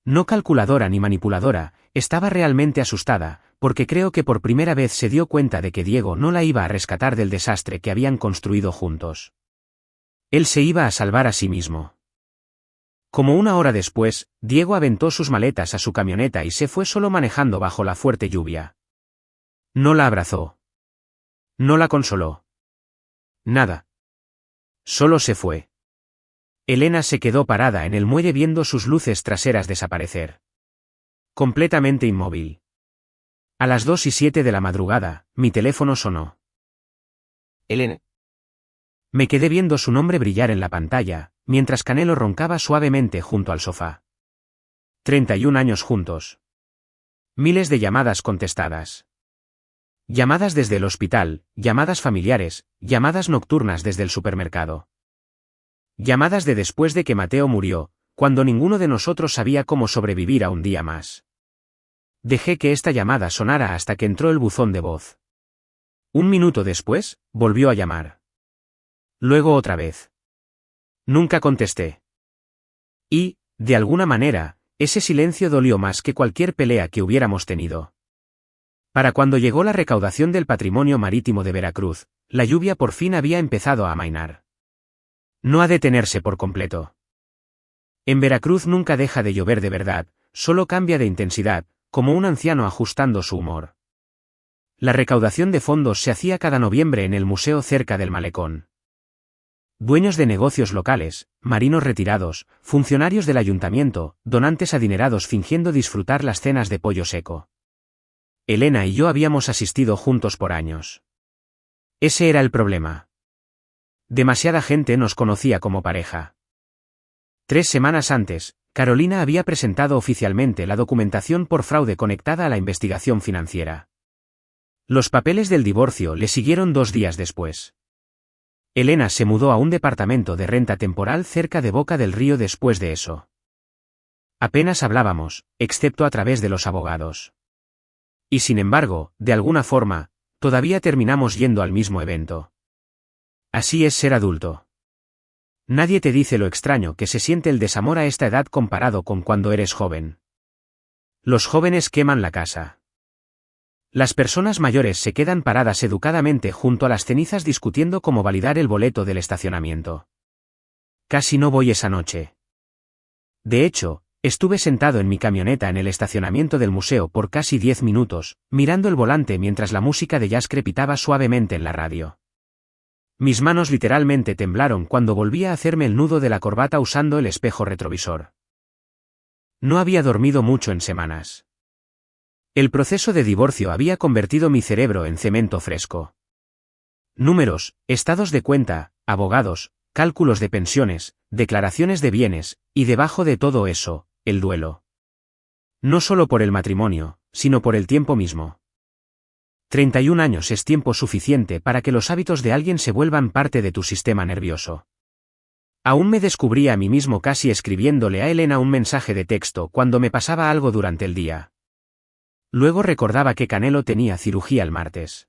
No calculadora ni manipuladora, estaba realmente asustada, porque creo que por primera vez se dio cuenta de que Diego no la iba a rescatar del desastre que habían construido juntos. Él se iba a salvar a sí mismo. Como una hora después, Diego aventó sus maletas a su camioneta y se fue solo manejando bajo la fuerte lluvia. No la abrazó. No la consoló. Nada. Solo se fue. Elena se quedó parada en el muelle viendo sus luces traseras desaparecer. Completamente inmóvil. A las 2:07 de la madrugada, mi teléfono sonó. Elena. Me quedé viendo su nombre brillar en la pantalla, mientras Canelo roncaba suavemente junto al sofá. 31 años juntos. Miles de llamadas contestadas. Llamadas desde el hospital, llamadas familiares, llamadas nocturnas desde el supermercado. Llamadas de después de que Mateo murió, cuando ninguno de nosotros sabía cómo sobrevivir a un día más. Dejé que esta llamada sonara hasta que entró el buzón de voz. Un minuto después, volvió a llamar. Luego otra vez. Nunca contesté. Y, de alguna manera, ese silencio dolió más que cualquier pelea que hubiéramos tenido. Para cuando llegó la recaudación del patrimonio marítimo de Veracruz, la lluvia por fin había empezado a amainar. No a detenerse por completo. En Veracruz nunca deja de llover de verdad, solo cambia de intensidad, como un anciano ajustando su humor. La recaudación de fondos se hacía cada noviembre en el museo cerca del malecón. Dueños de negocios locales, marinos retirados, funcionarios del ayuntamiento, donantes adinerados fingiendo disfrutar las cenas de pollo seco. Elena y yo habíamos asistido juntos por años. Ese era el problema. Demasiada gente nos conocía como pareja. 3 semanas antes, Carolina había presentado oficialmente la documentación por fraude conectada a la investigación financiera. Los papeles del divorcio le siguieron 2 días después. Elena se mudó a un departamento de renta temporal cerca de Boca del Río después de eso. Apenas hablábamos, excepto a través de los abogados. Y sin embargo, de alguna forma, todavía terminamos yendo al mismo evento. Así es ser adulto. Nadie te dice lo extraño que se siente el desamor a esta edad comparado con cuando eres joven. Los jóvenes queman la casa. Las personas mayores se quedan paradas educadamente junto a las cenizas discutiendo cómo validar el boleto del estacionamiento. Casi no voy esa noche. De hecho, estuve sentado en mi camioneta en el estacionamiento del museo por casi 10 minutos, mirando el volante mientras la música de jazz crepitaba suavemente en la radio. Mis manos literalmente temblaron cuando volví a hacerme el nudo de la corbata usando el espejo retrovisor. No había dormido mucho en semanas. El proceso de divorcio había convertido mi cerebro en cemento fresco. Números, estados de cuenta, abogados, cálculos de pensiones, declaraciones de bienes, y debajo de todo eso, el duelo. No solo por el matrimonio, sino por el tiempo mismo. 31 años es tiempo suficiente para que los hábitos de alguien se vuelvan parte de tu sistema nervioso. Aún me descubrí a mí mismo casi escribiéndole a Elena un mensaje de texto cuando me pasaba algo durante el día. Luego recordaba que Canelo tenía cirugía el martes.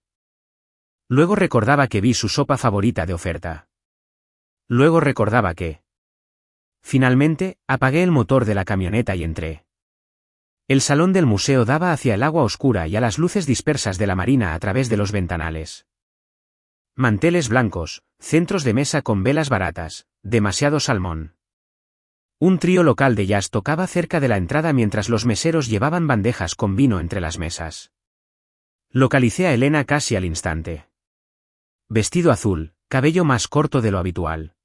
Luego recordaba que vi su sopa favorita de oferta. Luego recordaba que... Finalmente, apagué el motor de la camioneta y entré. El salón del museo daba hacia el agua oscura y a las luces dispersas de la marina a través de los ventanales. Manteles blancos, centros de mesa con velas baratas, demasiado salmón. Un trío local de jazz tocaba cerca de la entrada mientras los meseros llevaban bandejas con vino entre las mesas. Localicé a Elena casi al instante. Vestido azul, cabello más corto de lo habitual.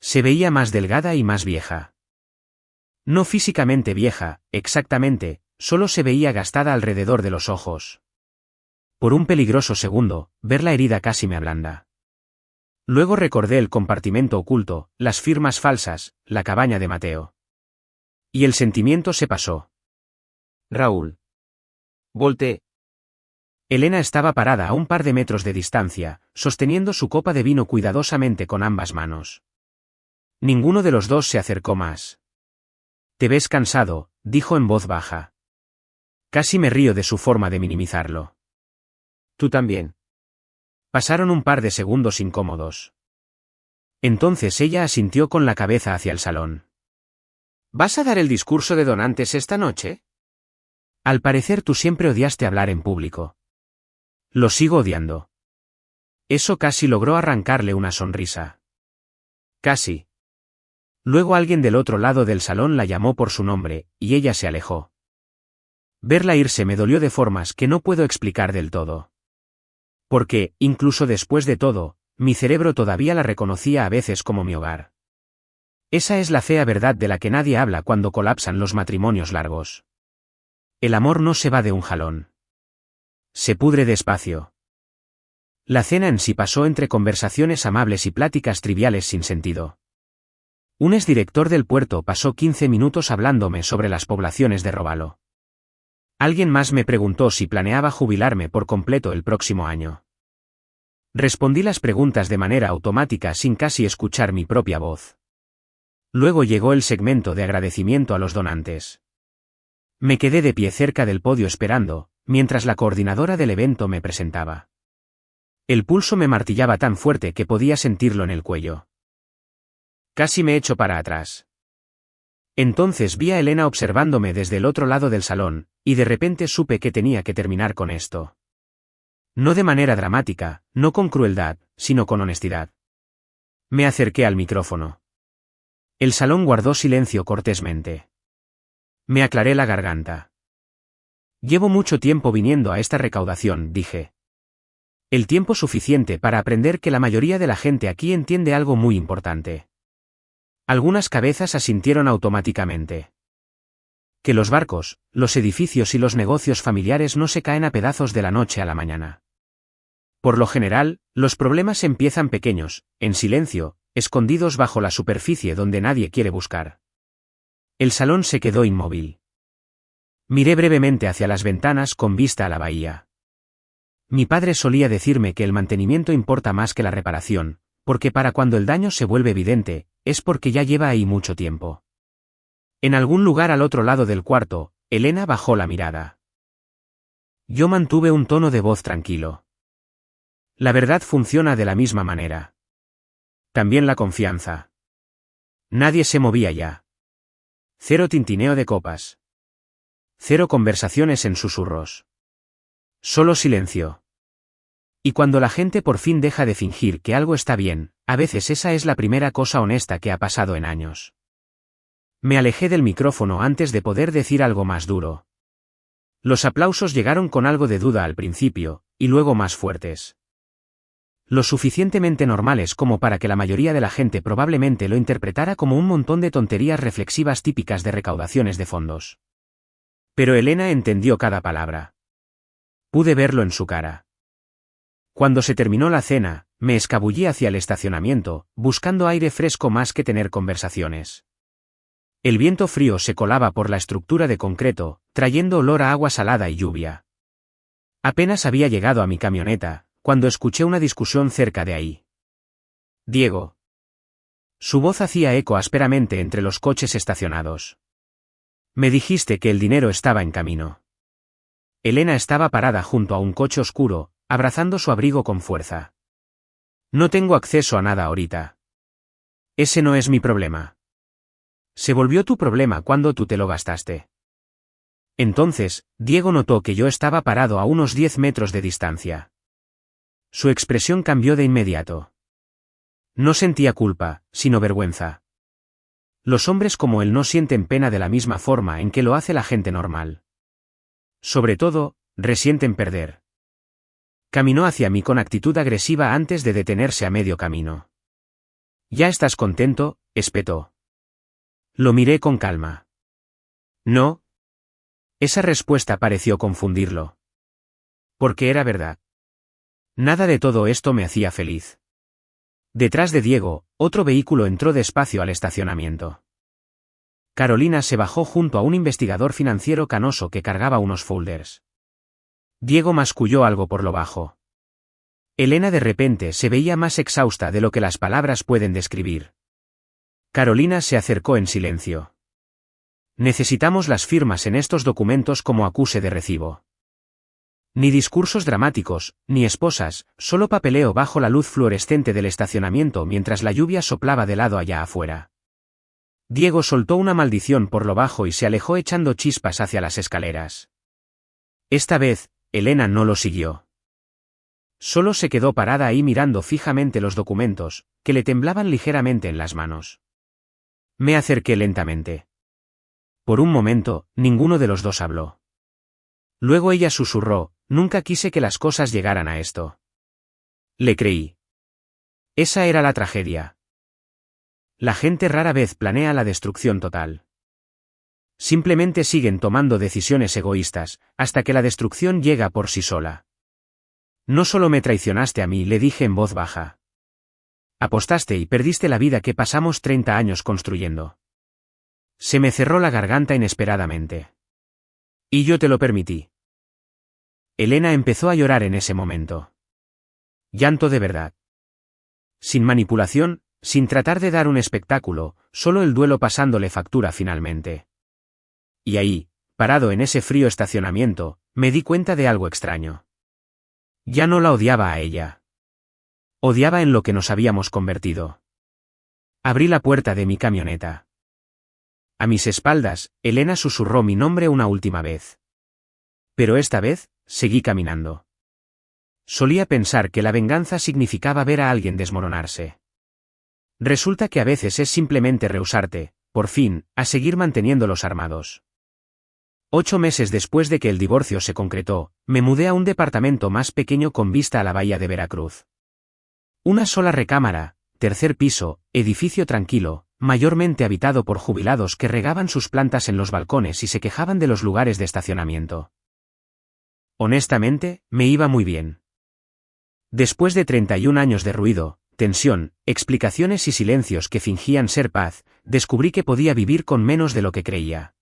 Se veía más delgada y más vieja. No físicamente vieja, exactamente, solo se veía gastada alrededor de los ojos. Por un peligroso segundo, ver la herida casi me ablanda. Luego recordé el compartimento oculto, las firmas falsas, la cabaña de Mateo. Y el sentimiento se pasó. Raúl. Volteé. Elena estaba parada a un par de metros de distancia, sosteniendo su copa de vino cuidadosamente con ambas manos. Ninguno de los dos se acercó más. «Te ves cansado», dijo en voz baja. Casi me río de su forma de minimizarlo. Tú también. Pasaron un par de segundos incómodos. Entonces ella asintió con la cabeza hacia el salón. ¿Vas a dar el discurso de donantes esta noche? Al parecer tú siempre odiaste hablar en público. Lo sigo odiando. Eso casi logró arrancarle una sonrisa. Casi. Luego alguien del otro lado del salón la llamó por su nombre, y ella se alejó. Verla irse me dolió de formas que no puedo explicar del todo. Porque, incluso después de todo, mi cerebro todavía la reconocía a veces como mi hogar. Esa es la fea verdad de la que nadie habla cuando colapsan los matrimonios largos. El amor no se va de un jalón. Se pudre despacio. La cena en sí pasó entre conversaciones amables y pláticas triviales sin sentido. Un exdirector del puerto pasó 15 minutos hablándome sobre las poblaciones de robalo. Alguien más me preguntó si planeaba jubilarme por completo el próximo año. Respondí las preguntas de manera automática sin casi escuchar mi propia voz. Luego llegó el segmento de agradecimiento a los donantes. Me quedé de pie cerca del podio esperando, mientras la coordinadora del evento me presentaba. El pulso me martillaba tan fuerte que podía sentirlo en el cuello. Casi me echo para atrás. Entonces vi a Elena observándome desde el otro lado del salón, y de repente supe que tenía que terminar con esto. No de manera dramática, no con crueldad, sino con honestidad. Me acerqué al micrófono. El salón guardó silencio cortésmente. Me aclaré la garganta. Llevo mucho tiempo viniendo a esta recaudación, dije. El tiempo suficiente para aprender que la mayoría de la gente aquí entiende algo muy importante. Algunas cabezas asintieron automáticamente. Que los barcos, los edificios y los negocios familiares no se caen a pedazos de la noche a la mañana. Por lo general, los problemas empiezan pequeños, en silencio, escondidos bajo la superficie donde nadie quiere buscar. El salón se quedó inmóvil. Miré brevemente hacia las ventanas con vista a la bahía. Mi padre solía decirme que el mantenimiento importa más que la reparación, porque para cuando el daño se vuelve evidente, es porque ya lleva ahí mucho tiempo. En algún lugar al otro lado del cuarto, Elena bajó la mirada. Yo mantuve un tono de voz tranquilo. La verdad funciona de la misma manera. También la confianza. Nadie se movía ya. Cero tintineo de copas. Cero conversaciones en susurros. Solo silencio. Y cuando la gente por fin deja de fingir que algo está bien, a veces esa es la primera cosa honesta que ha pasado en años. Me alejé del micrófono antes de poder decir algo más duro. Los aplausos llegaron con algo de duda al principio, y luego más fuertes. Lo suficientemente normales como para que la mayoría de la gente probablemente lo interpretara como un montón de tonterías reflexivas típicas de recaudaciones de fondos. Pero Elena entendió cada palabra. Pude verlo en su cara. Cuando se terminó la cena, me escabullí hacia el estacionamiento, buscando aire fresco más que tener conversaciones. El viento frío se colaba por la estructura de concreto, trayendo olor a agua salada y lluvia. Apenas había llegado a mi camioneta, cuando escuché una discusión cerca de ahí. Diego. Su voz hacía eco ásperamente entre los coches estacionados. Me dijiste que el dinero estaba en camino. Elena estaba parada junto a un coche oscuro, abrazando su abrigo con fuerza. No tengo acceso a nada ahorita. Ese no es mi problema. Se volvió tu problema cuando tú te lo gastaste. Entonces, Diego notó que yo estaba parado a unos 10 metros de distancia. Su expresión cambió de inmediato. No sentía culpa, sino vergüenza. Los hombres como él no sienten pena de la misma forma en que lo hace la gente normal. Sobre todo, resienten perder. Caminó hacia mí con actitud agresiva antes de detenerse a medio camino. ¿Ya estás contento?, espetó. Lo miré con calma. No. Esa respuesta pareció confundirlo. Porque era verdad. Nada de todo esto me hacía feliz. Detrás de Diego, otro vehículo entró despacio al estacionamiento. Carolina se bajó junto a un investigador financiero canoso que cargaba unos folders. Diego masculló algo por lo bajo. Elena de repente se veía más exhausta de lo que las palabras pueden describir. Carolina se acercó en silencio. Necesitamos las firmas en estos documentos como acuse de recibo. Ni discursos dramáticos, ni esposas, solo papeleo bajo la luz fluorescente del estacionamiento mientras la lluvia soplaba de lado allá afuera. Diego soltó una maldición por lo bajo y se alejó echando chispas hacia las escaleras. Esta vez, Elena no lo siguió. Solo se quedó parada ahí mirando fijamente los documentos, que le temblaban ligeramente en las manos. Me acerqué lentamente. Por un momento, ninguno de los dos habló. Luego ella susurró, nunca quise que las cosas llegaran a esto. Le creí. Esa era la tragedia. La gente rara vez planea la destrucción total. Simplemente siguen tomando decisiones egoístas, hasta que la destrucción llega por sí sola. No solo me traicionaste a mí, le dije en voz baja. Apostaste y perdiste la vida que pasamos 30 años construyendo. Se me cerró la garganta inesperadamente. Y yo te lo permití. Elena empezó a llorar en ese momento. Llanto de verdad. Sin manipulación, sin tratar de dar un espectáculo, solo el duelo pasándole factura finalmente. Y ahí, parado en ese frío estacionamiento, me di cuenta de algo extraño. Ya no la odiaba a ella. Odiaba en lo que nos habíamos convertido. Abrí la puerta de mi camioneta. A mis espaldas, Elena susurró mi nombre una última vez. Pero esta vez, seguí caminando. Solía pensar que la venganza significaba ver a alguien desmoronarse. Resulta que a veces es simplemente rehusarte, por fin, a seguir manteniéndolos armados. 8 meses después de que el divorcio se concretó, me mudé a un departamento más pequeño con vista a la bahía de Veracruz. Una sola recámara, 3er piso, edificio tranquilo, mayormente habitado por jubilados que regaban sus plantas en los balcones y se quejaban de los lugares de estacionamiento. Honestamente, me iba muy bien. Después de 31 años de ruido, tensión, explicaciones y silencios que fingían ser paz, descubrí que podía vivir con menos de lo que creía.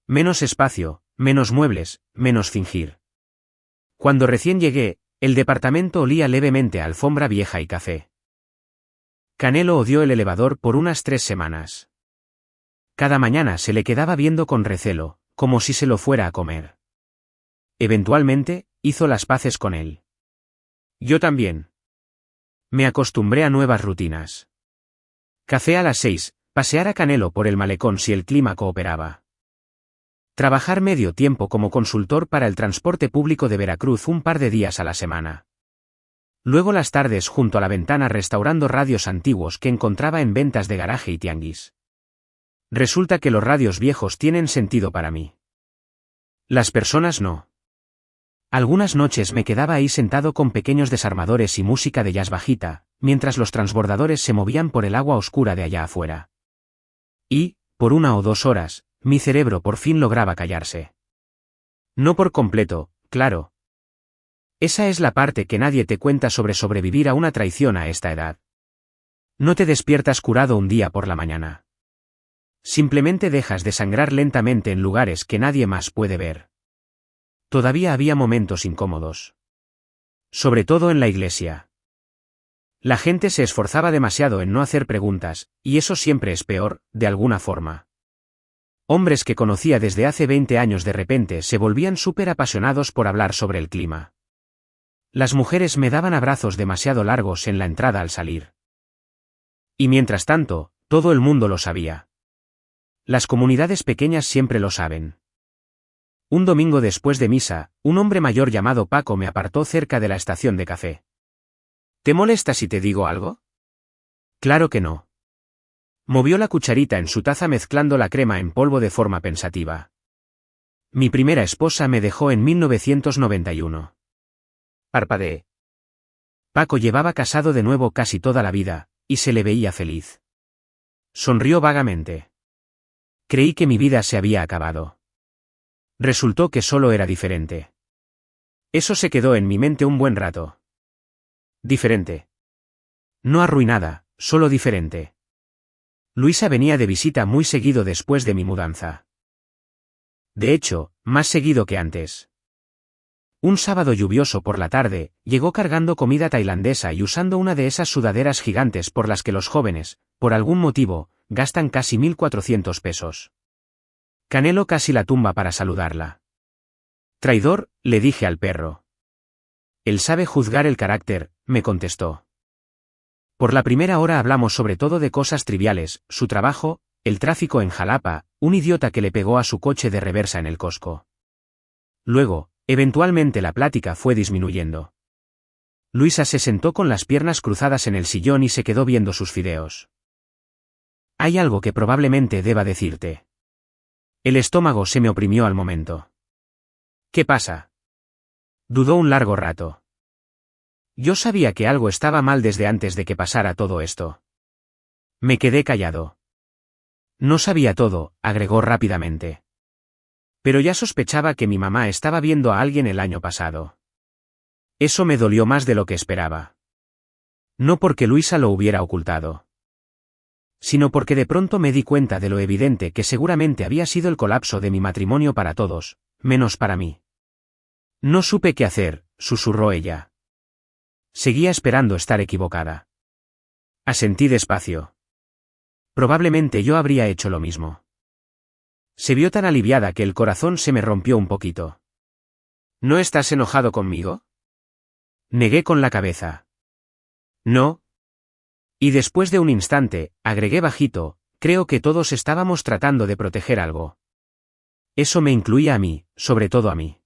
Menos espacio, menos muebles, menos fingir. Cuando recién llegué, el departamento olía levemente a alfombra vieja y café. Canelo odió el elevador por unas 3 semanas. Cada mañana se le quedaba viendo con recelo, como si se lo fuera a comer. Eventualmente, hizo las paces con él. Yo también. Me acostumbré a nuevas rutinas. Café a las 6, pasear a Canelo por el malecón si el clima cooperaba. Trabajar medio tiempo como consultor para el transporte público de Veracruz un par de días a la semana. Luego las tardes junto a la ventana restaurando radios antiguos que encontraba en ventas de garaje y tianguis. Resulta que los radios viejos tienen sentido para mí. Las personas no. Algunas noches me quedaba ahí sentado con pequeños desarmadores y música de jazz bajita, mientras los transbordadores se movían por el agua oscura de allá afuera. Y, por 1 o 2 horas, mi cerebro por fin lograba callarse. No por completo, claro. Esa es la parte que nadie te cuenta sobre sobrevivir a una traición a esta edad. No te despiertas curado un día por la mañana. Simplemente dejas de sangrar lentamente en lugares que nadie más puede ver. Todavía había momentos incómodos. Sobre todo en la iglesia. La gente se esforzaba demasiado en no hacer preguntas, y eso siempre es peor, de alguna forma. Hombres que conocía desde hace 20 años de repente se volvían súper apasionados por hablar sobre el clima. Las mujeres me daban abrazos demasiado largos en la entrada al salir. Y mientras tanto, todo el mundo lo sabía. Las comunidades pequeñas siempre lo saben. Un domingo después de misa, un hombre mayor llamado Paco me apartó cerca de la estación de café. ¿Te molesta si te digo algo? Claro que no. Movió la cucharita en su taza mezclando la crema en polvo de forma pensativa. Mi primera esposa me dejó en 1991. Parpadeé. Paco llevaba casado de nuevo casi toda la vida, y se le veía feliz. Sonrió vagamente. Creí que mi vida se había acabado. Resultó que solo era diferente. Eso se quedó en mi mente un buen rato. Diferente. No arruinada, solo diferente. Luisa venía de visita muy seguido después de mi mudanza. De hecho, más seguido que antes. Un sábado lluvioso por la tarde, llegó cargando comida tailandesa y usando una de esas sudaderas gigantes por las que los jóvenes, por algún motivo, gastan casi 1.400 pesos. Canelo casi la tumba para saludarla. Traidor, le dije al perro. Él sabe juzgar el carácter, me contestó. Por la primera hora hablamos sobre todo de cosas triviales, su trabajo, el tráfico en Jalapa, un idiota que le pegó a su coche de reversa en el Costco. Luego, eventualmente la plática fue disminuyendo. Luisa se sentó con las piernas cruzadas en el sillón y se quedó viendo sus fideos. Hay algo que probablemente deba decirte. El estómago se me oprimió al momento. ¿Qué pasa? Dudó un largo rato. Yo sabía que algo estaba mal desde antes de que pasara todo esto. Me quedé callado. No sabía todo, agregó rápidamente. Pero ya sospechaba que mi mamá estaba viendo a alguien el año pasado. Eso me dolió más de lo que esperaba. No porque Luisa lo hubiera ocultado, sino porque de pronto me di cuenta de lo evidente que seguramente había sido el colapso de mi matrimonio para todos, menos para mí. No supe qué hacer, susurró ella. Seguía esperando estar equivocada. Asentí despacio. Probablemente yo habría hecho lo mismo. Se vio tan aliviada que el corazón se me rompió un poquito. ¿No estás enojado conmigo? Negué con la cabeza. No. Y después de un instante, agregué bajito, creo que todos estábamos tratando de proteger algo. Eso me incluía a mí, sobre todo a mí.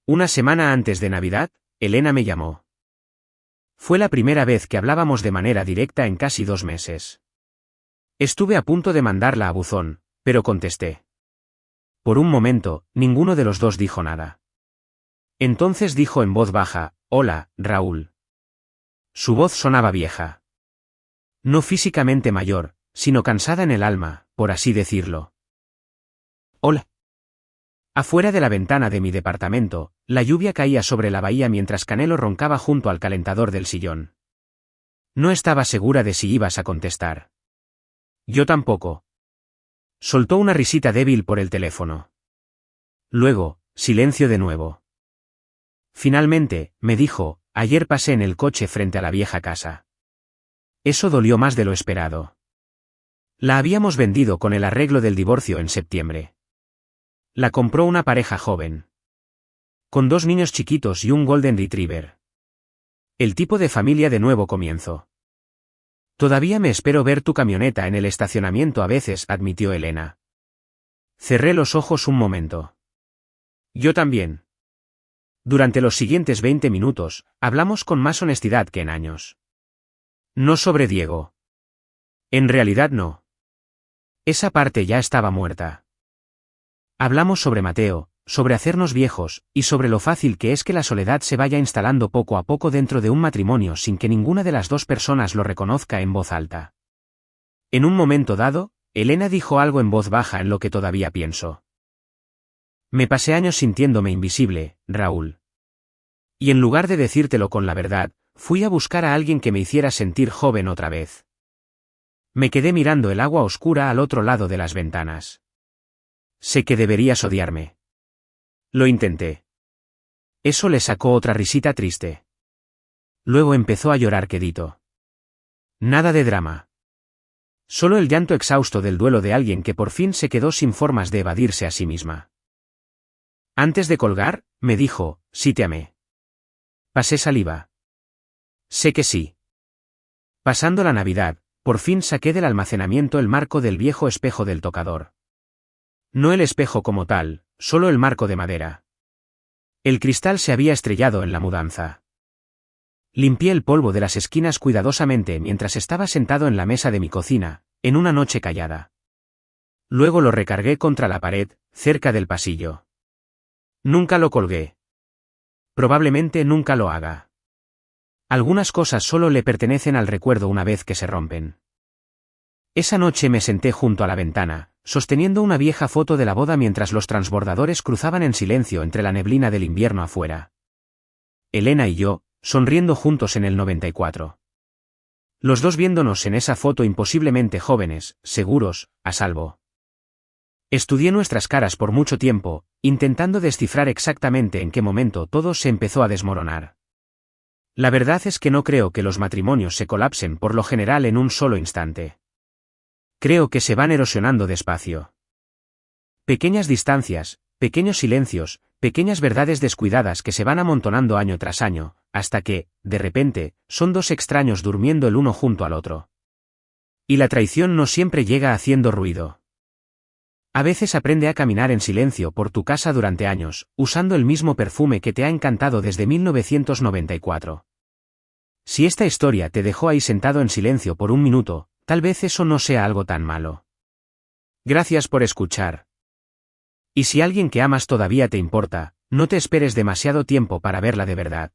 Una semana antes de Navidad, Elena me llamó. Fue la primera vez que hablábamos de manera directa en casi 2 meses. Estuve a punto de mandarla a buzón, pero contesté. Por un momento, ninguno de los dos dijo nada. Entonces dijo en voz baja, «Hola, Raúl». Su voz sonaba vieja. No físicamente mayor, sino cansada en el alma, por así decirlo. «Hola». Afuera de la ventana de mi departamento, la lluvia caía sobre la bahía mientras Canelo roncaba junto al calentador del sillón. No estaba segura de si ibas a contestar. Yo tampoco. Soltó una risita débil por el teléfono. Luego, silencio de nuevo. Finalmente, me dijo, ayer pasé en el coche frente a la vieja casa. Eso dolió más de lo esperado. La habíamos vendido con el arreglo del divorcio en septiembre. La compró una pareja joven. Con 2 niños chiquitos y un Golden Retriever. El tipo de familia de nuevo comienzo. Todavía me espero ver tu camioneta en el estacionamiento a veces, admitió Elena. Cerré los ojos un momento. Yo también. Durante los siguientes 20 minutos, hablamos con más honestidad que en años. No sobre Diego. En realidad no. Esa parte ya estaba muerta. Hablamos sobre Mateo, sobre hacernos viejos, y sobre lo fácil que es que la soledad se vaya instalando poco a poco dentro de un matrimonio sin que ninguna de las dos personas lo reconozca en voz alta. En un momento dado, Elena dijo algo en voz baja en lo que todavía pienso. Me pasé años sintiéndome invisible, Raúl. Y en lugar de decírtelo con la verdad, fui a buscar a alguien que me hiciera sentir joven otra vez. Me quedé mirando el agua oscura al otro lado de las ventanas. Sé que deberías odiarme. Lo intenté. Eso le sacó otra risita triste. Luego empezó a llorar quedito. Nada de drama. Solo el llanto exhausto del duelo de alguien que por fin se quedó sin formas de evadirse a sí misma. Antes de colgar, me dijo, sí te amé. Pasé saliva. Sé que sí. Pasando la Navidad, por fin saqué del almacenamiento el marco del viejo espejo del tocador. No el espejo como tal, solo el marco de madera. El cristal se había estrellado en la mudanza. Limpié el polvo de las esquinas cuidadosamente mientras estaba sentado en la mesa de mi cocina, en una noche callada. Luego lo recargué contra la pared, cerca del pasillo. Nunca lo colgué. Probablemente nunca lo haga. Algunas cosas solo le pertenecen al recuerdo una vez que se rompen. Esa noche me senté junto a la ventana, sosteniendo una vieja foto de la boda mientras los transbordadores cruzaban en silencio entre la neblina del invierno afuera. Elena y yo, sonriendo juntos en el 94. Los dos viéndonos en esa foto imposiblemente jóvenes, seguros, a salvo. Estudié nuestras caras por mucho tiempo, intentando descifrar exactamente en qué momento todo se empezó a desmoronar. La verdad es que no creo que los matrimonios se colapsen por lo general en un solo instante. Creo que se van erosionando despacio. Pequeñas distancias, pequeños silencios, pequeñas verdades descuidadas que se van amontonando año tras año, hasta que, de repente, son dos extraños durmiendo el uno junto al otro. Y la traición no siempre llega haciendo ruido. A veces aprende a caminar en silencio por tu casa durante años, usando el mismo perfume que te ha encantado desde 1994. Si esta historia te dejó ahí sentado en silencio por un minuto, tal vez eso no sea algo tan malo. Gracias por escuchar. Y si alguien que amas todavía te importa, no te esperes demasiado tiempo para verla de verdad.